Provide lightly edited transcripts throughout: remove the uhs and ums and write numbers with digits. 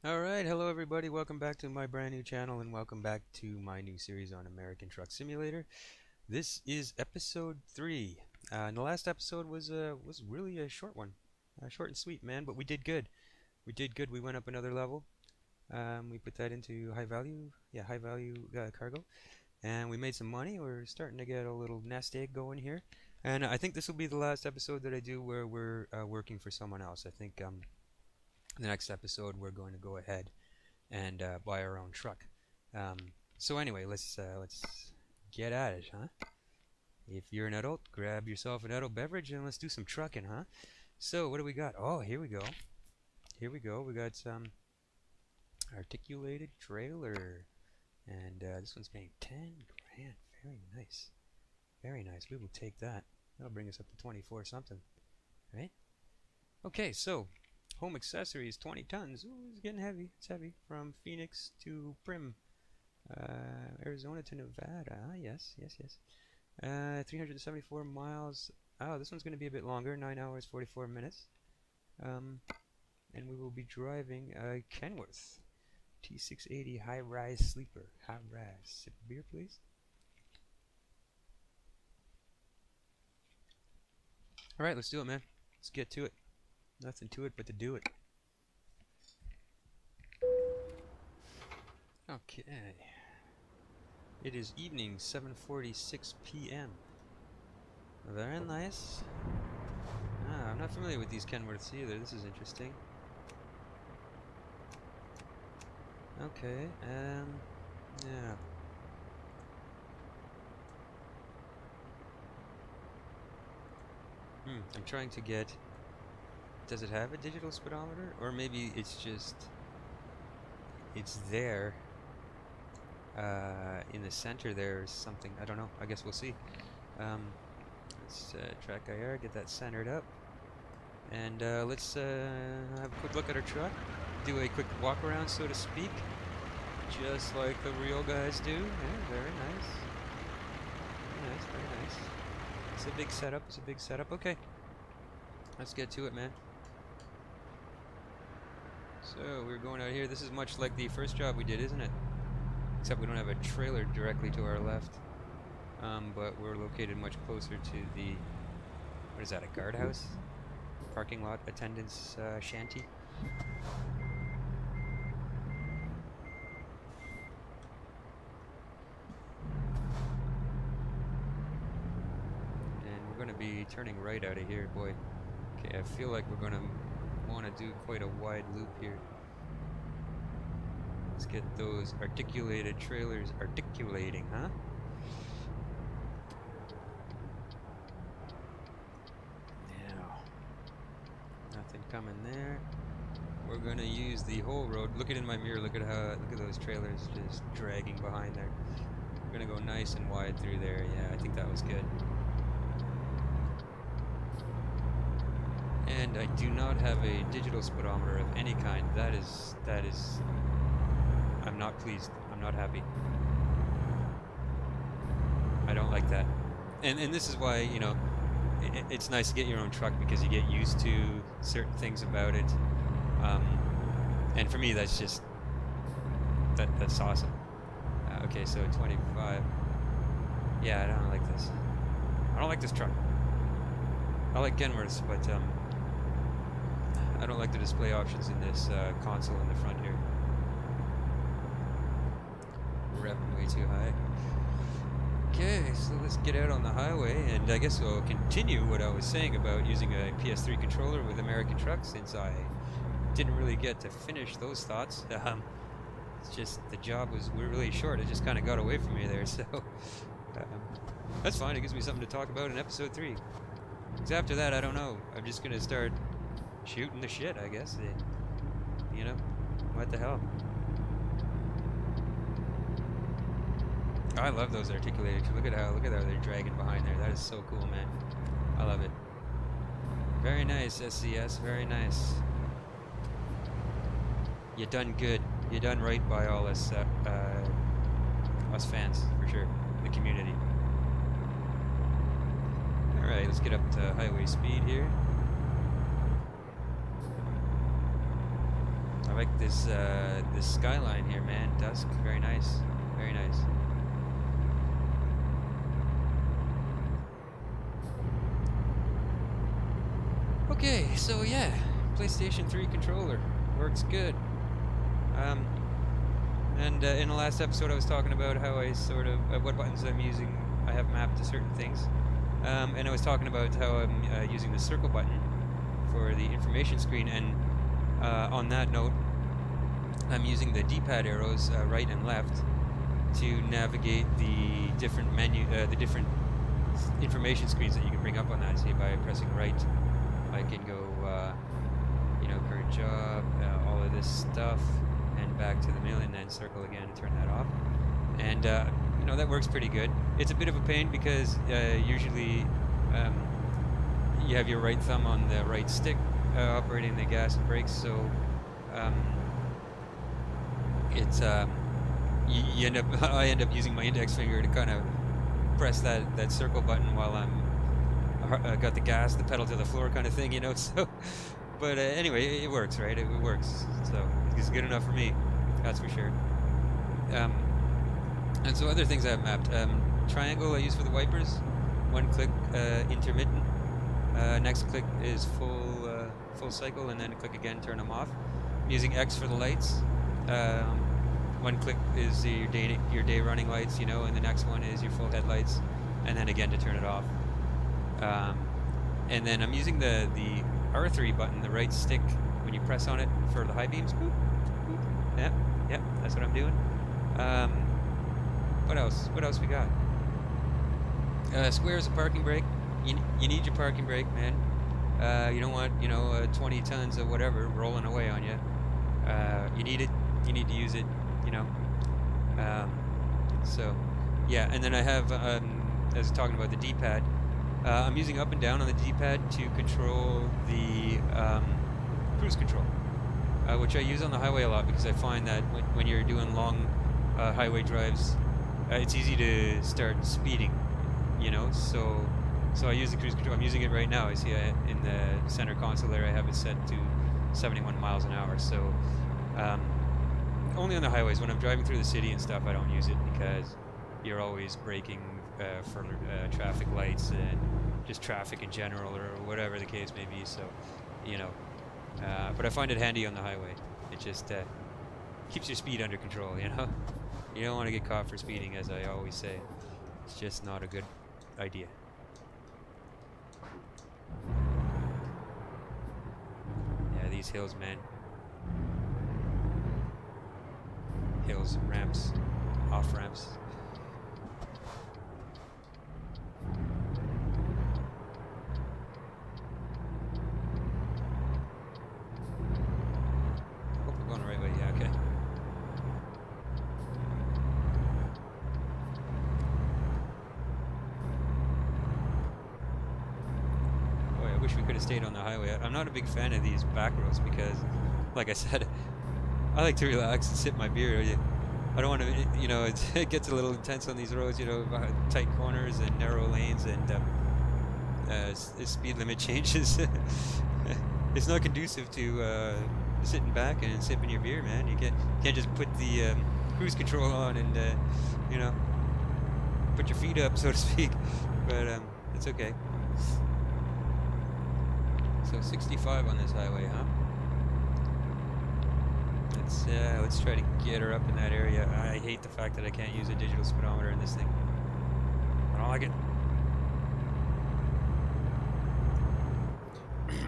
Alright, hello everybody, welcome back to my brand new channel and welcome back to my new series on American Truck Simulator. This is episode 3. And the last episode was really a short one. Short and sweet, man, but we did good. We did good, we went up another level. We put that into high value cargo. And we made some money. We're starting to get a little nest egg going here. And I think this will be the last episode that I do where we're working for someone else. I think the next episode we're going to go ahead and buy our own truck. So anyway, let's get at it, huh? If you're an adult, grab yourself an adult beverage and let's do some trucking, huh? So what do we got? Oh, here we go. Here we go. We got some articulated trailer, and this one's paying 10 grand. Very nice. Very nice. We will take that. That'll bring us up to 24 something, right? Okay, so home accessories, 20 tons. Ooh, it's getting heavy. It's heavy. From Phoenix to Prim, Arizona to Nevada. Ah, yes. 374 miles. Oh, this one's going to be a bit longer. 9 hours, 44 minutes. And we will be driving a Kenworth T680 high-rise sleeper. High-rise. Sip a beer, please. All right, let's do it, man. Let's get to it. Nothing to it but to do it. Okay. It is evening, 7:46 p.m. Very nice. I'm not familiar with these Kenworths either. This is interesting. Okay, yeah. I'm trying to get... Does it have a digital speedometer? Or maybe it's just... It's there. In the center there's something. I don't know. I guess we'll see. Let's track IR, get that centered up. And let's have a quick look at our truck. Do a quick walk around, so to speak. Just like the real guys do. Yeah, very nice. Very nice, very nice. It's a big setup. It's a big setup. Okay. Let's get to it, man. So we're going out here. This is much like the first job we did, isn't it? Except we don't have a trailer directly to our left. But we're located much closer to the... What is that, a guardhouse? Parking lot attendant's shanty? And we're going to be turning right out of here, boy. Okay, I feel like we're going to want to do quite a wide loop here. Let's get those articulated trailers articulating, huh? Now, nothing coming there. We're gonna use the whole road. Look in my mirror. Look at those trailers just dragging behind there. We're gonna go nice and wide through there. Yeah, I think that was good. And I do not have a digital speedometer of any kind. That is. I'm not pleased. I'm not happy. I don't like that. And this is why, you know, it's nice to get your own truck because you get used to certain things about it. And for me, that's just that's awesome. Okay, so 25. Yeah, I don't like this. I don't like this truck. I like Kenworths, but I don't like the display options in this console in the front here. Revving way too high. Okay, so let's get out on the highway, and I guess we'll continue what I was saying about using a PS3 controller with American Truck, since I didn't really get to finish those thoughts. It's just the job was really short. It just kind of got away from me there, so that's fine. It gives me something to talk about in episode 3. Because after that, I don't know. I'm just gonna start shooting the shit, I guess. You know, what the hell? I love those articulated. Look at how they're dragging behind there. That is so cool, man. I love it. Very nice, SCS. Very nice. You done good. You done right by all us fans, for sure. The community. All right, let's get up to highway speed here. like this this skyline here, man. Dusk, very nice, very nice. Okay, so yeah, PlayStation 3 controller works good. And in the last episode, I was talking about how I sort of what buttons I'm using. I have mapped to certain things, and I was talking about how I'm using the circle button for the information screen. And on that note, I'm using the D-pad arrows right and left to navigate the different the different information screens that you can bring up on that. See, by pressing right, I can go, you know, current job, all of this stuff, and back to the middle, and then circle again and turn that off. And you know, that works pretty good. It's a bit of a pain because usually you have your right thumb on the right stick operating the gas and brakes, so it's you end up I end up using my index finger to kind of press that circle button while I'm got the gas, the pedal to the floor kind of thing, you know. So, but anyway, it works, right? It works. So it's good enough for me, that's for sure. And so other things I've mapped. Triangle I use for the wipers. One click intermittent. Next click is full cycle, and then click again, turn them off. I'm using X for the lights. One click is your day running lights, you know, and the next one is your full headlights, and then again to turn it off. And then I'm using the R3 button, the right stick, when you press on it for the high beams. Boop, boop. Yep, that's what I'm doing. What else? What else we got? Square is a parking brake. You need your parking brake, man. You don't want, you know, 20 tons of whatever rolling away on you. You need it. You need to use it, you know. So, yeah. And then I have, as I was talking about the D-pad, I'm using up and down on the D-pad to control the cruise control, which I use on the highway a lot because I find that when you're doing long highway drives, it's easy to start speeding, you know. So I use the cruise control. I'm using it right now. I see in the center console there I have it set to 71 miles an hour. So only on the highways. When I'm driving through the city and stuff, I don't use it because you're always braking for traffic lights and just traffic in general, or whatever the case may be. So, you know, but I find it handy on the highway. It just keeps your speed under control, you know. You don't want to get caught for speeding, as I always say. It's just not a good idea. Yeah, these hills, man. Hills, ramps, off ramps. Hope we're going the right way. Yeah, okay. Boy, I wish we could have stayed on the highway. I'm not a big fan of these back roads because, like I said, I like to relax and sip my beer. I don't want to, you know, it gets a little intense on these roads, you know, tight corners and narrow lanes, and speed limit changes. It's not conducive to sitting back and sipping your beer, man. You can't just put the cruise control on and, you know, put your feet up, so to speak. But it's okay. So 65 on this highway, huh? Let's try to get her up in that area. I hate the fact that I can't use a digital speedometer in this thing. I don't like it.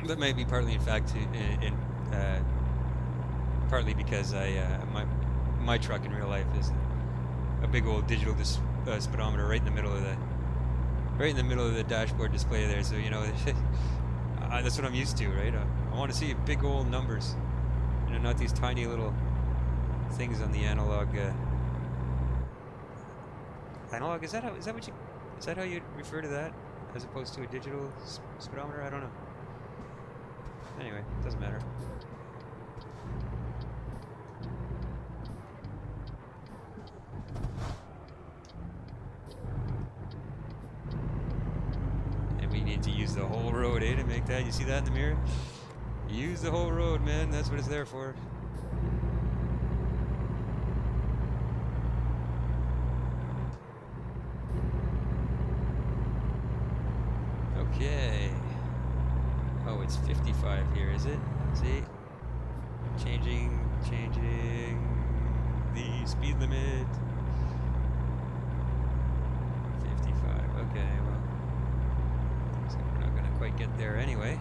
That may be partly, in fact, partly because my truck in real life is a big old digital speedometer right in the middle of the dashboard display there. So, you know, that's what I'm used to, right? I want to see big old numbers. You know, not these tiny little things on the analog. Analog, is that how you refer to that, as opposed to a digital speedometer? I don't know. Anyway, doesn't matter. And we need to use the whole road, to make that. You see that in the mirror? Use the whole road, man. That's what it's there for. Okay. Oh, it's 55 here, is it? See? Changing the speed limit. 55. Okay, well. So we're not gonna quite get there anyway.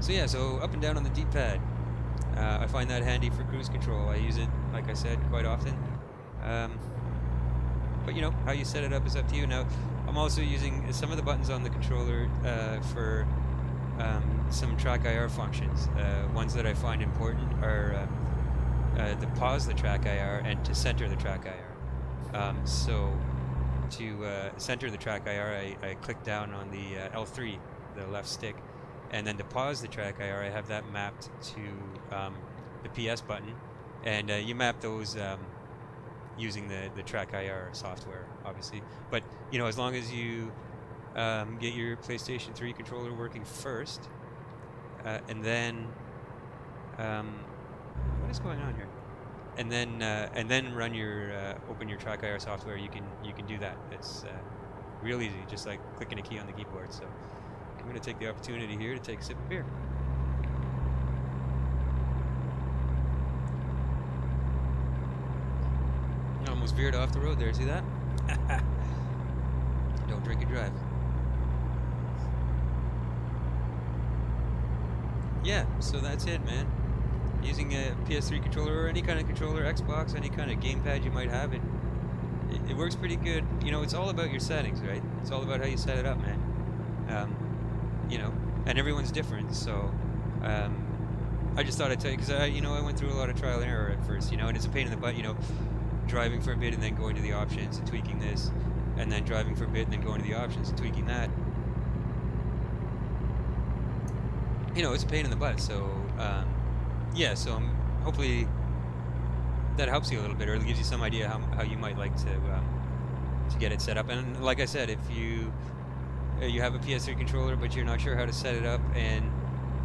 So yeah, so up and down on the D-pad. I find that handy for cruise control. I use it, like I said, quite often. But you know, how you set it up is up to you. Now, I'm also using some of the buttons on the controller for some track IR functions. Ones that I find important are to pause the track IR and to center the track IR. So to center the track IR, I click down on the L3, the left stick, and then to pause the track IR, I have that mapped to the PS button, and you map those using the track IR software, obviously. But you know, as long as you get your PlayStation 3 controller working first, and then what is going on here? And then run your open your track IR software. You can do that. It's real easy, just like clicking a key on the keyboard. So I'm going to take the opportunity here to take a sip of beer. Almost veered off the road there. See that? Don't drink and drive. Yeah, so that's it, man. Using a PS3 controller or any kind of controller, Xbox, any kind of gamepad you might have, it works pretty good. You know, it's all about your settings, right? It's all about how you set it up, man. You know, and everyone's different, so I just thought I'd tell you, because I went through a lot of trial and error at first, you know, and it's a pain in the butt, you know, driving for a bit and then going to the options and tweaking this, and then driving for a bit and then going to the options and tweaking that. You know, it's a pain in the butt, so yeah, so hopefully that helps you a little bit, or it gives you some idea how you might like to get it set up. And like I said, if you have a PS3 controller but you're not sure how to set it up, and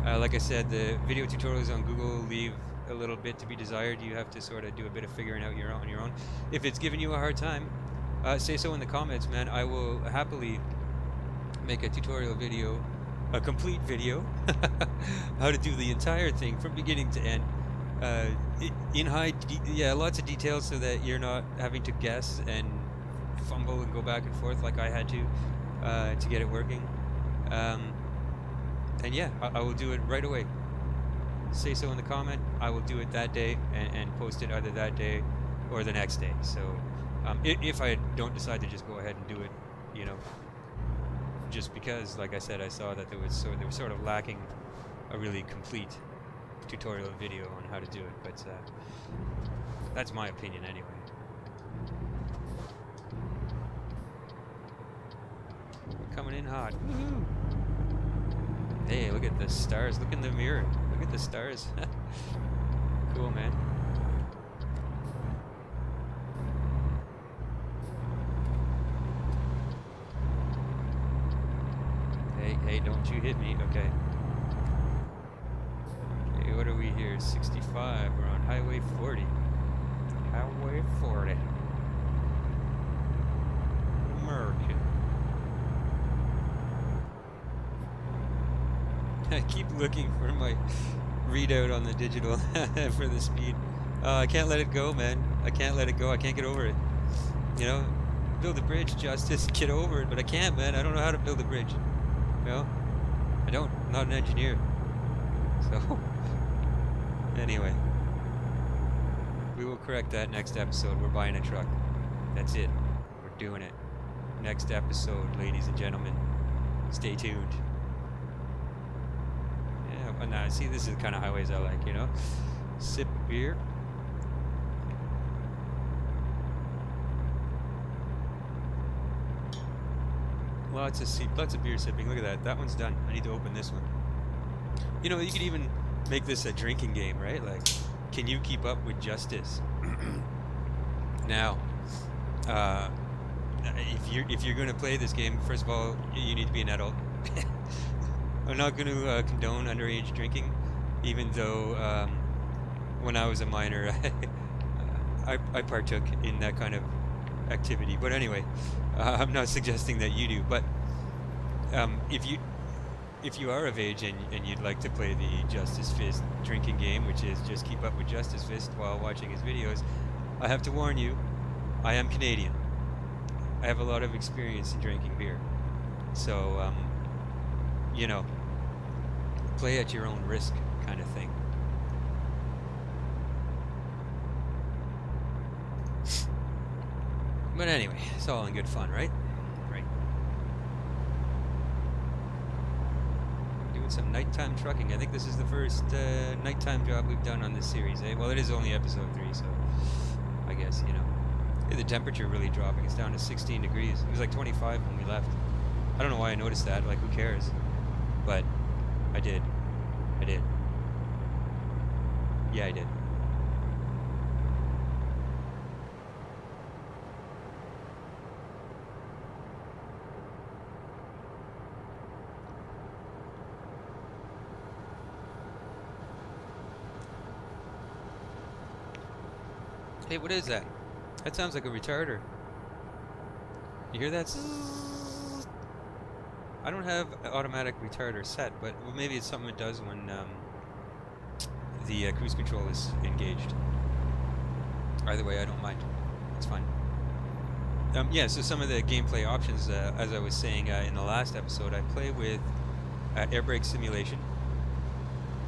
like I said, the video tutorials on Google leave a little bit to be desired. You have to sort of do a bit of figuring out on your own. If it's giving you a hard time, say so in the comments, man. I will happily make a tutorial video, a complete video, how to do the entire thing from beginning to end, in lots of details, so that you're not having to guess and fumble and go back and forth like I had to get it working. And yeah, I will do it right away. Say so in the comment. I will do it that day and post it either that day or the next day. So if I don't decide to just go ahead and do it, you know, just because, like I said, I saw that they were sort of lacking a really complete tutorial video on how to do it, but that's my opinion anyway. We're coming in hot. Woohoo! Hey, look at the stars. Look in the mirror. Look at the stars. Cool, man. Hey, don't you hit me. Okay. Okay, what are we here? 65. We're on Highway 40. Highway 40. American. I keep looking for my readout on the digital for the speed. I can't let it go, man. I can't let it go. I can't get over it. You know, build a bridge, Justice. Get over it, but I can't, man. I don't know how to build a bridge. You know, I don't. I'm not an engineer. So, anyway, we will correct that next episode. We're buying a truck. That's it. We're doing it. Next episode, ladies and gentlemen. Stay tuned. Yeah, now see, this is the kind of highways I like, you know. Sip of beer. Lots of beer sipping. Look at that. That one's done. I need to open this one. You know, you could even make this a drinking game, right? Like, can you keep up with Justice? Now, if you're going to play this game, first of all, you need to be an adult. I'm not going to condone underage drinking, even though when I was a minor, I partook in that kind of activity. But anyway, I'm not suggesting that you do, but if you are of age and you'd like to play the Justice Fist drinking game, which is just keep up with Justice Fist while watching his videos, I have to warn you, I am Canadian. I have a lot of experience in drinking beer. So, you know, play at your own risk kind of thing. But anyway, it's all in good fun, right? Right. Doing some nighttime trucking. I think this is the first nighttime job we've done on this series, eh? Well, it is only episode 3, so I guess, you know. The temperature really dropping. It's down to 16 degrees. It was like 25 when we left. I don't know why I noticed that. Like, who cares? But I did. I did. Yeah, I did. Hey, what is that? That sounds like a retarder. You hear that? I don't have an automatic retarder set, but maybe it's something it does when the cruise control is engaged. Either way, I don't mind. It's fine. Yeah, so some of the gameplay options, as I was saying in the last episode, I play with air brake simulation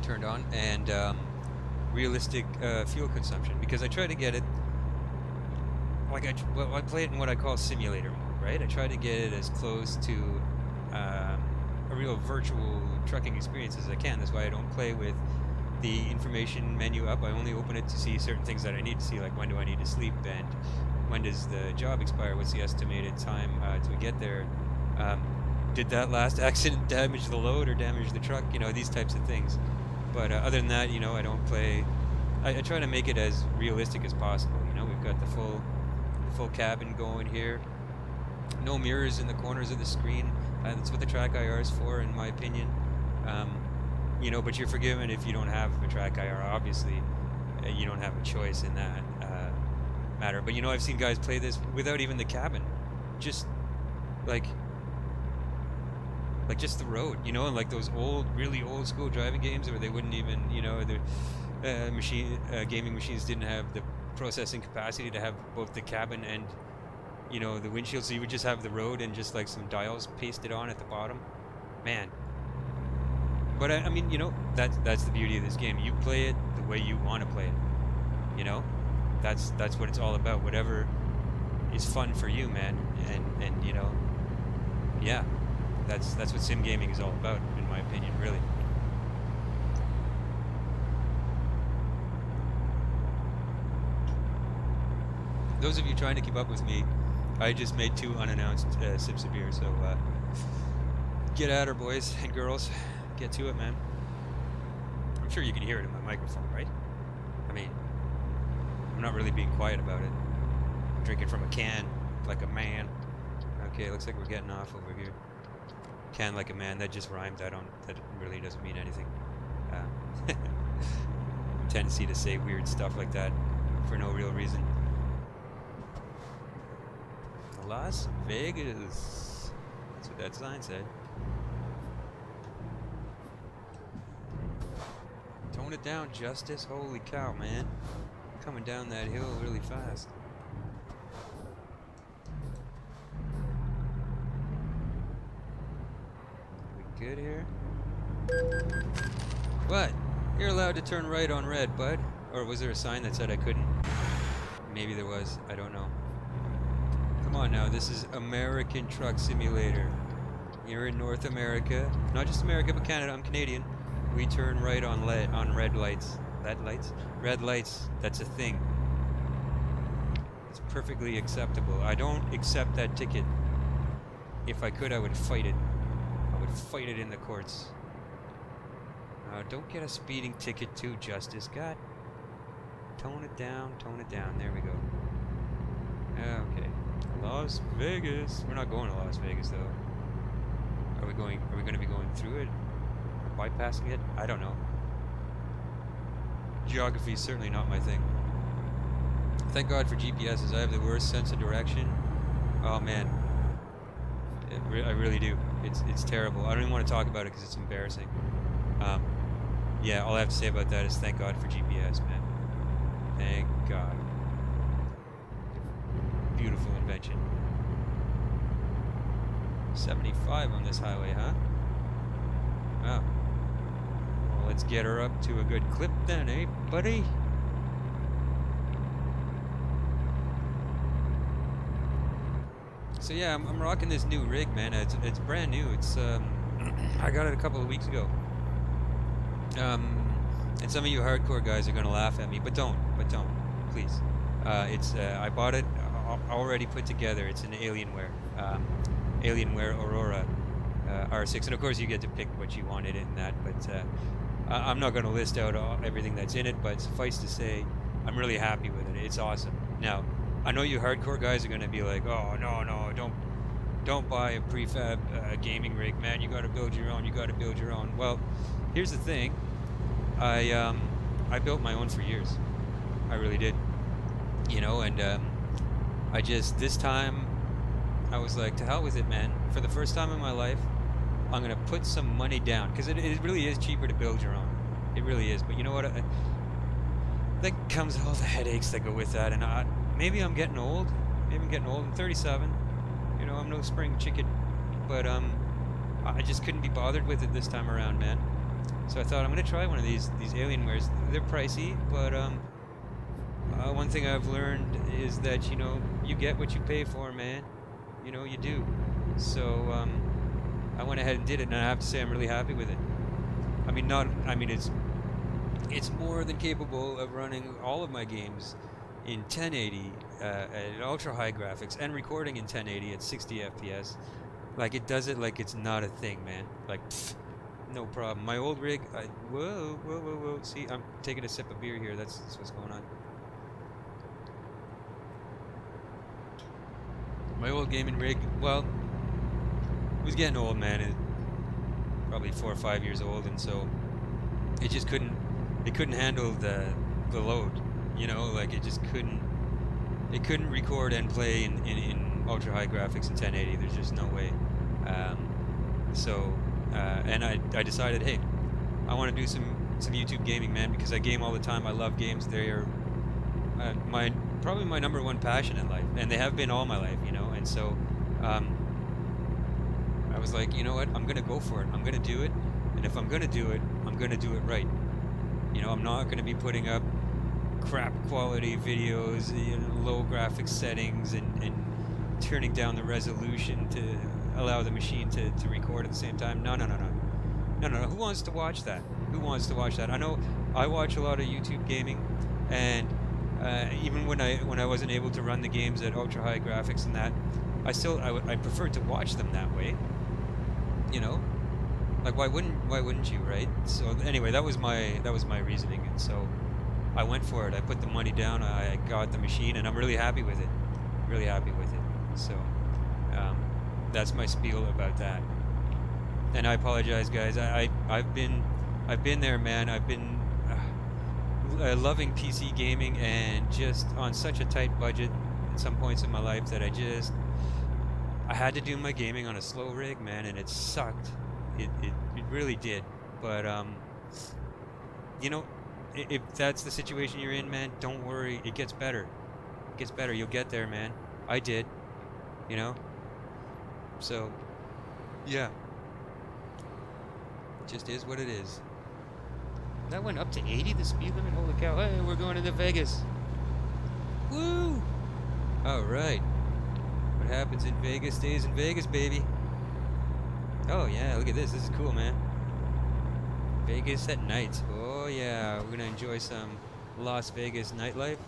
turned on and realistic fuel consumption, because I try to get it like I play it in what I call simulator mode, right? I try to get it as close to a real virtual trucking experience as I can. That's why I don't play with the information menu up. I only open it to see certain things that I need to see, like when do I need to sleep and when does the job expire, what's the estimated time to get there, did that last accident damage the load or damage the truck, you know, these types of things. But other than that, you know, I don't play. I try to make it as realistic as possible. You know, we've got the full cabin going here. No mirrors in the corners of the screen. That's what the track IR is for, in my opinion. You know, but you're forgiven if you don't have a track IR. Obviously, you don't have a choice in that matter. But you know, I've seen guys play this without even the cabin, just like just the road, you know, and like those really old school driving games where they wouldn't even, you know, the gaming machines didn't have the processing capacity to have both the cabin and, you know, the windshield, so you would just have the road and just like some dials pasted on at the bottom. Man. But I mean, you know, that's the beauty of this game. You play it the way you want to play it. You know, that's what it's all about. Whatever is fun for you, man. And you know, yeah. That's what sim gaming is all about, in my opinion, really. Those of you trying to keep up with me, I just made 2 unannounced sips of beer, so get at her, boys and girls. Get to it, man. I'm sure you can hear it in my microphone, right? I mean, I'm not really being quiet about it. I'm drinking from a can, like a man. Okay, looks like we're getting off over here. Can like a man, that just rhymed. That really doesn't mean anything. Tendency to say weird stuff like that for no real reason. Las Vegas. That's what that sign said. Tone it down, Justice. Holy cow, man. Coming down that hill really fast. Good here. What? You're allowed to turn right on red, bud. Or was there a sign that said I couldn't? Maybe there was. I don't know. Come on now. This is American Truck Simulator. You're in North America. Not just America, but Canada. I'm Canadian. We turn right on red lights. Red lights? Red lights. That's a thing. It's perfectly acceptable. I don't accept that ticket. If I could, I would fight it. Fight it in the courts. Don't get a speeding ticket too, Justice. God. Tone it down, tone it down. There we go. Okay. Las Vegas. We're not going to Las Vegas though. Are we going to be going through it? Or bypassing it? I don't know. Geography is certainly not my thing. Thank God for GPSs. I have the worst sense of direction. Oh man. I really do. It's terrible. I don't even want to talk about it because it's embarrassing. Yeah, all I have to say about that is thank God for GPS, man. Thank God. Beautiful invention. 75 on this highway, huh? Wow. Well, let's get her up to a good clip then, eh, buddy? So yeah, I'm rocking this new rig, man. It's brand new. It's I got it a couple of weeks ago. And some of you hardcore guys are gonna laugh at me, but don't, please. I bought it already put together. It's an Alienware, Alienware Aurora R6, and of course you get to pick what you want in it and that. But I'm not gonna list out everything that's in it, but suffice to say, I'm really happy with it. It's awesome. Now, I know you hardcore guys are gonna be like, oh no, don't buy a prefab gaming rig, man. You gotta build your own. You gotta build your own. Well, here's the thing. I built my own for years. I really did. You know, and I just, this time, I was like, to hell with it, man. For the first time in my life, I'm gonna put some money down, because it really is cheaper to build your own. It really is. But you know what? That comes all the headaches that go with that, and maybe I'm getting old. Maybe I'm getting old. I'm 37. You know, I'm no spring chicken, but I just couldn't be bothered with it this time around, man. So I thought I'm gonna try one of these Alienwares. They're pricey, but one thing I've learned is that, you know, you get what you pay for, man. You know, you do. So I went ahead and did it, and I have to say I'm really happy with it. I mean, it's more than capable of running all of my games in 1080 at ultra high graphics and recording in 1080 at 60 FPS. Like, it does it like it's not a thing, man. Like, pfft, no problem. My old rig, whoa. See, I'm taking a sip of beer here. That's what's going on. My old gaming rig, well, it was getting old, man. It, probably 4 or 5 years old, and so it just couldn't handle the load. You know, like it just couldn't record and play in ultra high graphics in 1080. There's just no way. And I decided, hey, I want to do some YouTube gaming, man, because I game all the time. I love games. They are probably my number one passion in life, and they have been all my life, you know. And so I was like, you know what, I'm gonna go for it. I'm gonna do it, and if I'm gonna do it, I'm gonna do it right. You know, I'm not gonna be putting up crap quality videos, you know, low graphics settings, and turning down the resolution to allow the machine to record at the same time. No. Who wants to watch that? Who wants to watch that? I know I watch a lot of YouTube gaming, and even when I wasn't able to run the games at ultra high graphics and that, I preferred to watch them that way. You know, like why wouldn't you, right? So anyway, that was my reasoning, and so I went for it. I put the money down. I got the machine, and I'm really happy with it. Really happy with it. So that's my spiel about that. And I apologize, guys. I've been there, man. I've been loving PC gaming, and just on such a tight budget at some points in my life that I had to do my gaming on a slow rig, man, and it sucked. It really did. But you know, if that's the situation you're in, man, don't worry. It gets better. It gets better. You'll get there, man. I did. You know? So, yeah. It just is what it is. That went up to 80, the speed limit? Holy cow. Hey, we're going to Vegas. Woo! Alright. What happens in Vegas stays in Vegas, baby. Oh, yeah, look at this. This is cool, man. Vegas at night. Oh, yeah. We're going to enjoy some Las Vegas nightlife.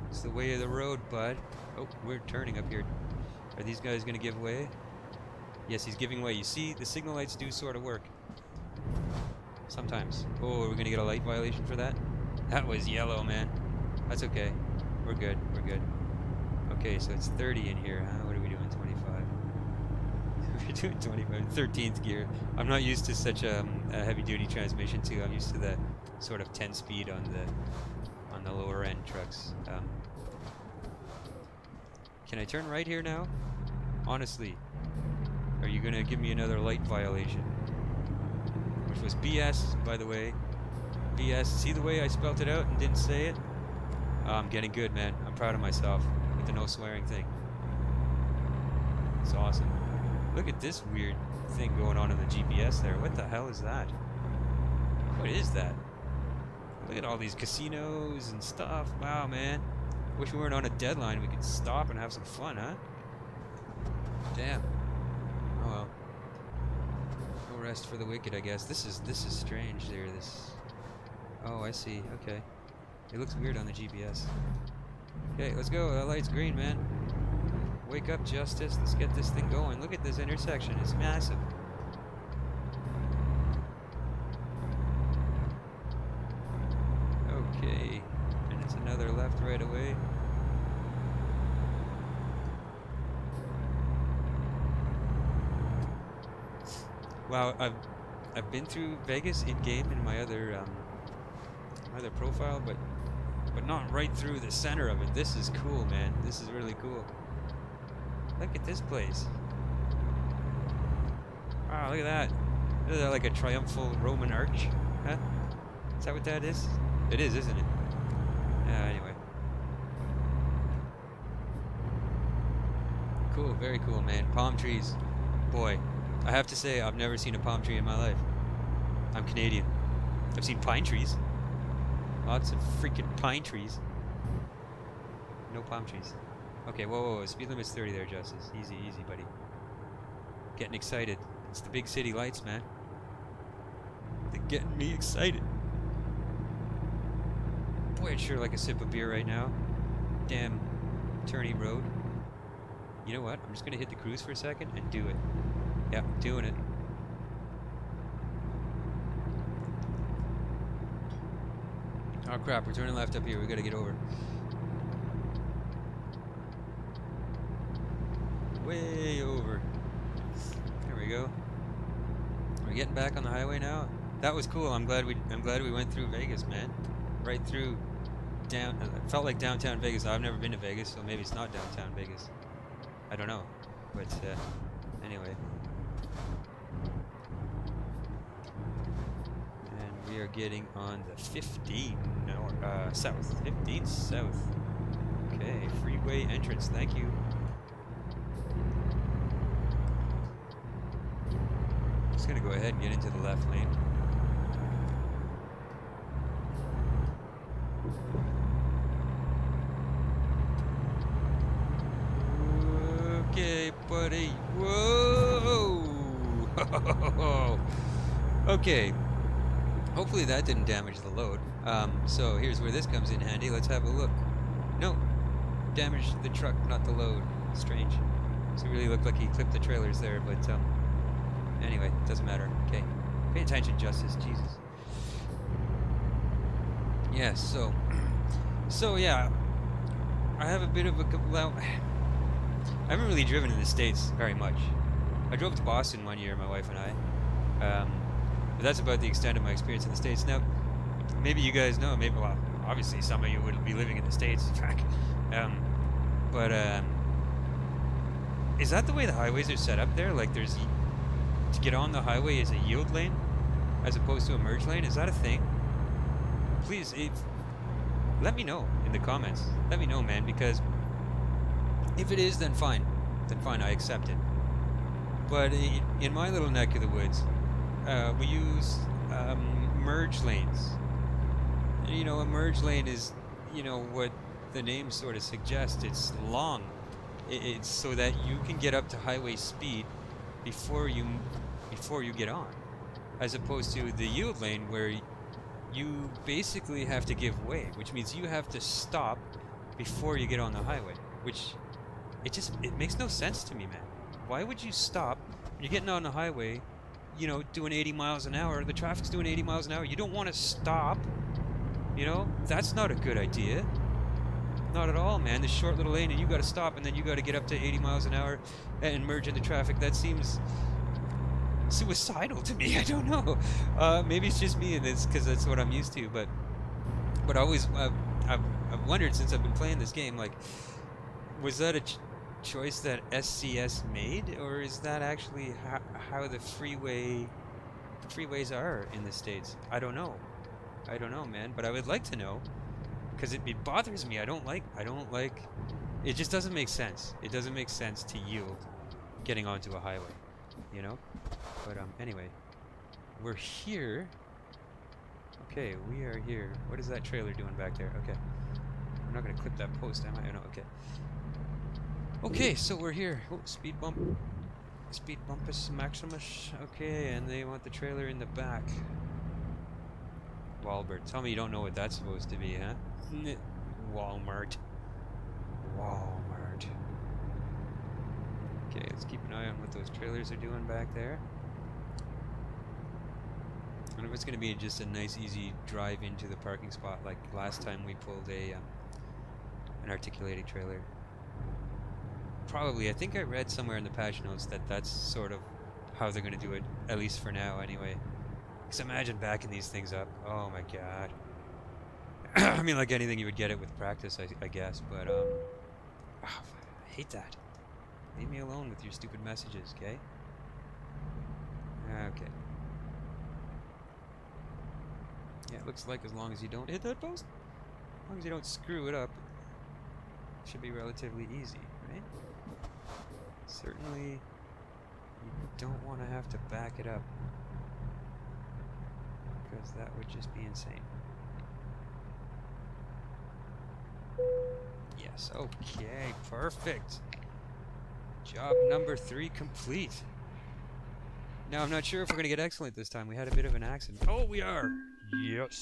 It's the way of the road, bud. Oh, we're turning up here. Are these guys going to give way? Yes, he's giving way. You see, the signal lights do sort of work. Sometimes. Oh, are we going to get a light violation for that? That was yellow, man. That's okay. We're good. We're good. Okay, so it's 30 in here, huh? What are we doing? 25. We're doing 25. 13th gear. I'm not used to such a heavy-duty transmission, too. I'm used to the sort of 10 speed on the lower end trucks. Can I turn right here now? Honestly. Are you gonna give me another light violation? Which was BS, by the way. BS. See the way I spelt it out and didn't say it? I'm getting good, man. I'm proud of myself with the no swearing thing. It's awesome. Look at this weird thing going on in the GPS there. What the hell is that? What is that? Look at all these casinos and stuff. Wow, man. Wish we weren't on a deadline. We could stop and have some fun, huh? Damn. Oh well. No rest for the wicked, I guess. This is strange there. This. Oh, I see. Okay. It looks weird on the GPS. Okay, let's go. That light's green, man. Wake up, Justice. Let's get this thing going. Look at this intersection. It's massive. Okay. And it's another left right away. Wow, I've been through Vegas in game in my other profile, but not right through the center of it. This is cool, man. This is really cool. Look at this place. Wow, look at that. Is that like a triumphal Roman arch? Huh? Is that what that is? It is, isn't it? Anyway. Cool, very cool, man. Palm trees. Boy, I have to say, I've never seen a palm tree in my life. I'm Canadian. I've seen pine trees. Lots of freaking pine trees. No palm trees. Okay, whoa. Speed limit's 30 there, Justice. Easy, easy, buddy. Getting excited. It's the big city lights, man. They're getting me excited. Boy, I'd sure like a sip of beer right now. Damn turny road. You know what? I'm just gonna hit the cruise for a second and do it. Yeah, I'm doing it. Oh crap, we're turning left up here. We gotta get over. Way over. There we go. We're getting back on the highway now. That was cool. I'm glad we went through Vegas, man. Right through down. It felt like downtown Vegas. I've never been to Vegas, so maybe it's not downtown Vegas. I don't know. But anyway. And we are getting on the 15 south. 15 south. Okay, freeway entrance. Thank you. Just gonna go ahead and get into the left lane. Okay, buddy. Whoa! Okay. Hopefully that didn't damage the load. So here's where this comes in handy. Let's have a look. No. Damaged the truck, not the load. Strange. So it really looked like he clipped the trailers there, but anyway, doesn't matter. Okay. Pay attention, Justice. Jesus. Yeah, so yeah. I have a bit of a... Well, I haven't really driven in the States very much. I drove to Boston one year, my wife and I. But that's about the extent of my experience in the States. Now, maybe you guys know, maybe, well, obviously some of you would be living in the States, in fact. But is that the way the highways are set up there? Like there's, to get on the highway is a yield lane as opposed to a merge lane? Is that a thing? Please, let me know in the comments. Let me know, man, because if it is, then fine. Then fine, I accept it. But in my little neck of the woods, we use merge lanes. You know, a merge lane is, you know, what the name sort of suggests. It's long. It's so that you can get up to highway speed before you get on, as opposed to the yield lane where you basically have to give way, which means you have to stop before you get on the highway. Which it makes no sense to me, man. Why would you stop? You're getting on the highway, you know, doing 80 miles an hour. The traffic's doing 80 miles an hour. You don't want to stop. You know, that's not a good idea. Not at all, man. This short little lane and you got to stop and then you got to get up to 80 miles an hour and merge into traffic. That seems suicidal to me. I don't know. Maybe it's just me and it's because that's what I'm used to. But I always I've wondered since I've been playing this game, like, was that choice that SCS made, or is that actually how the freeways are in the States? I don't know. I don't know, man, but I would like to know, because it bothers me. I don't like, it just doesn't make sense. It doesn't make sense to yield getting onto a highway, you know? But anyway, we're here. Okay, we are here. What is that trailer doing back there? Okay. I'm not gonna clip that post, am I? Oh, no, okay. Okay, so we're here. Oh, speed bump. Speed bumpus maximus. Okay, and they want the trailer in the back. Walbert. Tell me you don't know what that's supposed to be, huh? Walmart. Walmart. Okay, let's keep an eye on what those trailers are doing back there. I wonder if it's going to be just a nice, easy drive into the parking spot like last time we pulled an articulated trailer. Probably. I think I read somewhere in the patch notes that that's sort of how they're going to do it, at least for now anyway. Because imagine backing these things up. Oh my god. I mean, like anything, you would get it with practice, I guess, but oh, I hate that. Leave me alone with your stupid messages, okay? Okay. Yeah, it looks like as long as you don't hit that post, as long as you don't screw it up, it should be relatively easy, right? Certainly, you don't want to have to back it up, because that would just be insane. Yes, okay, perfect. Job number 3 complete. Now, I'm not sure if we're going to get excellent this time. We had a bit of an accident. Oh, we are! Yes!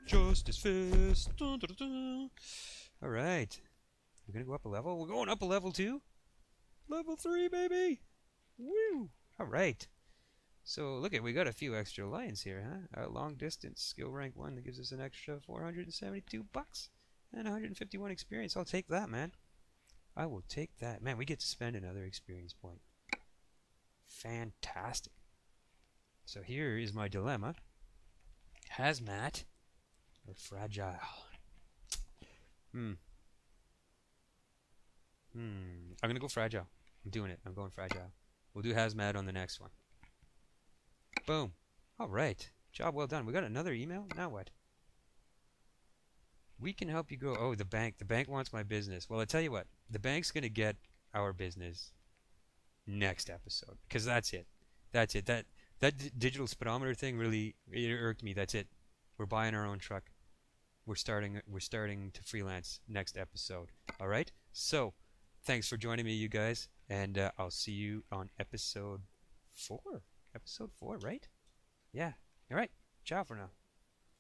Justice Fist! Dun, dun, dun. Alright. We're going to go up a level? We're going up a level 2? Level 3, baby! Woo! Alright. So, look at, we got a few extra lines here, huh? Long distance, skill rank 1, that gives us an extra 472 bucks. And 151 experience. I'll take that, man. I will take that. Man, we get to spend another experience point. Fantastic. So here is my dilemma. Hazmat or fragile? I'm gonna go fragile. I'm doing it. I'm going fragile. We'll do hazmat on the next one. Boom. Alright. Job well done. We got another email? Now what? We can help you grow. Oh, the bank. The bank wants my business. Well, I tell you what. The bank's going to get our business next episode. Because that's it. That's it. That digital speedometer thing really irked me. That's it. We're buying our own truck. We're starting to freelance next episode. All right? So, thanks for joining me, you guys. And I'll see you on episode 4. Episode 4, right? Yeah. All right. Ciao for now.